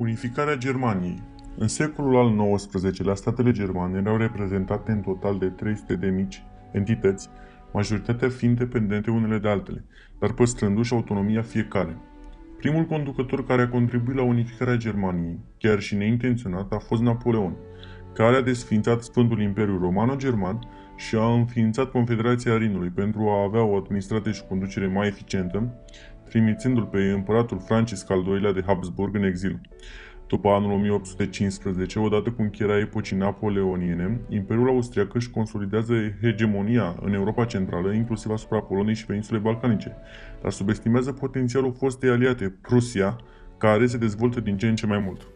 Unificarea Germaniei. În secolul al XIX-lea, statele germane erau reprezentate în total de 300 de mici entități, majoritatea fiind dependente unele de altele, dar păstrându-și autonomia fiecare. Primul conducător care a contribuit la unificarea Germaniei, chiar și neintenționat, a fost Napoleon, care a desființat Sfântul Imperiu Romano-German și a înființat Confederația Rinului pentru a avea o administrație și conducere mai eficientă, trimițându-l pe împăratul Francisc al II-lea de Habsburg în exil. După anul 1815, odată cu încheierea epocii napoleoniene, Imperiul Austriac își consolidează hegemonia în Europa Centrală, inclusiv asupra Poloniei și peninsulei balcanice, dar subestimează potențialul fostei aliate, Prusia, care se dezvoltă din ce în ce mai mult.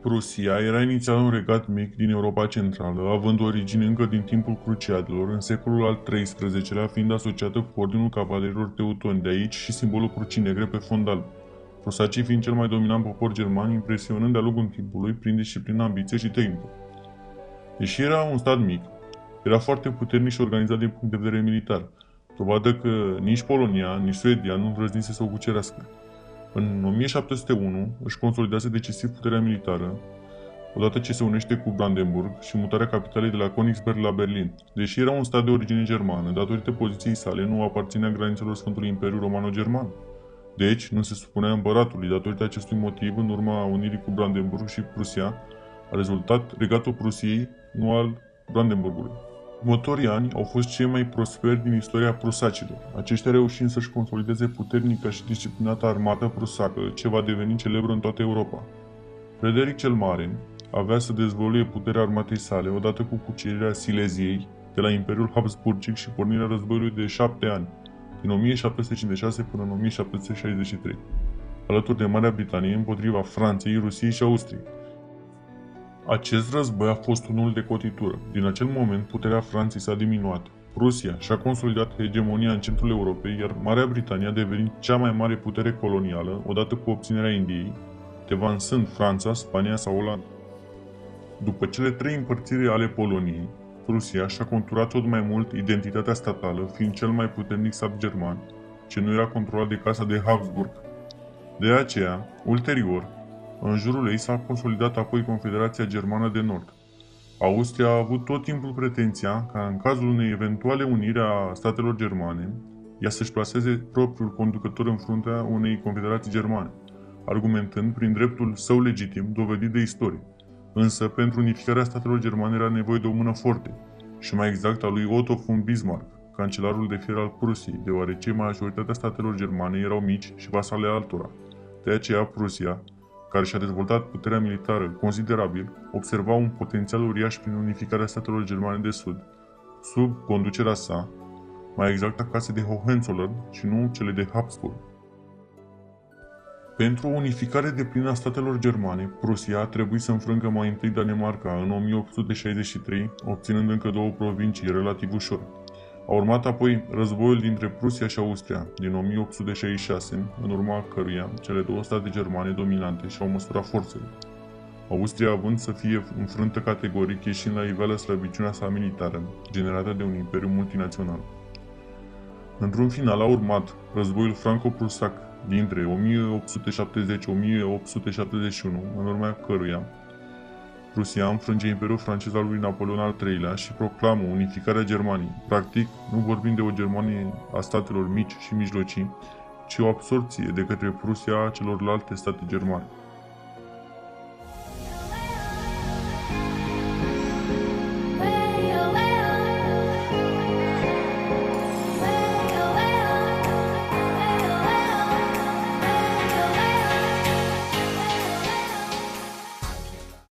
Prusia era inițial un regat mic din Europa Centrală, având origine încă din timpul Cruciadelor, în secolul al XIII-lea fiind asociată cu Ordinul Cavalerilor Teutoni, de aici și simbolul crucii negre pe fond alb. Prusacii fiind cel mai dominant popor german, impresionând de-a lungul timpului prin disciplină, ambiție și tehnică. Deși era un stat mic, era foarte puternic și organizat din punct de vedere militar, dovadă că nici Polonia, nici Suedia nu îndrăznise să o cucerească. În 1701 își consolidează decisiv puterea militară, odată ce se unește cu Brandenburg și mutarea capitalei de la Königsberg la Berlin. Deși era un stat de origine germană, datorită poziției sale nu aparținea granițelor Sfântului Imperiu Romano-German. Deci, nu se supunea împăratului. Datorită acestui motiv, în urma unirii cu Brandenburg și Prusia, a rezultat regatul Prusiei, nu al Brandenburgului. Următorii ani au fost cei mai prosperi din istoria prusacilor, aceștia reușind să-și consolideze puternica și disciplinată armată prusacă, ce va deveni celebră în toată Europa. Frederic cel Mare avea să dezvăluie puterea armatei sale odată cu cucerirea Sileziei de la Imperiul Habsburgic și pornirea războiului de 7 ani, din 1756 până în 1763, alături de Marea Britanie împotriva Franței, Rusiei și Austriei. Acest război a fost unul de cotitură. Din acel moment, puterea Franței s-a diminuat. Prusia și-a consolidat hegemonia în centrul Europei, iar Marea Britanie a devenit cea mai mare putere colonială, odată cu obținerea Indiei, devansând Franța, Spania sau Olanda. După cele 3 împărțiri ale Poloniei, Prusia și-a conturat tot mai mult identitatea statală, fiind cel mai puternic stat german, ce nu era controlat de Casa de Habsburg. De aceea, ulterior, în jurul ei s-a consolidat apoi Confederația Germană de Nord. Austria a avut tot timpul pretenția ca în cazul unei eventuale uniri a statelor germane, ea să-și plaseze propriul conducător în fruntea unei confederații germane, argumentând prin dreptul său legitim dovedit de istorie. Însă, pentru unificarea statelor germane era nevoie de o mână forte, și mai exact a lui Otto von Bismarck, cancelarul de fier al Prusiei, deoarece majoritatea statelor germane erau mici și vasale altora. De aceea, Prusia, care și-a dezvoltat puterea militară considerabil, observa un potențial uriaș prin unificarea statelor germane de sud, sub conducerea sa, mai exact a casei de Hohenzollern și nu cele de Habsburg. Pentru o unificare deplină a statelor germane, Prusia a trebuit să înfrângă mai întâi Danemarca în 1863, obținând încă 2 provincii relativ ușor. A urmat apoi războiul dintre Prusia și Austria din 1866, în urma căruia cele 2 state germane dominante și-au măsurat forțele. Austria având să fie înfrântă categoric, ieșind la iveală slăbiciunea sa militară, generată de un imperiu multinațional. Într-un final a urmat războiul franco-prusac dintre 1870-1871, în urma căruia Prusia înfrânge Imperiul francez al lui Napoleon al III-lea și proclamă unificarea Germaniei. Practic, nu vorbim de o Germanie a statelor mici și mijlocii, ci o absorbție de către Prusia a celorlalte state germane.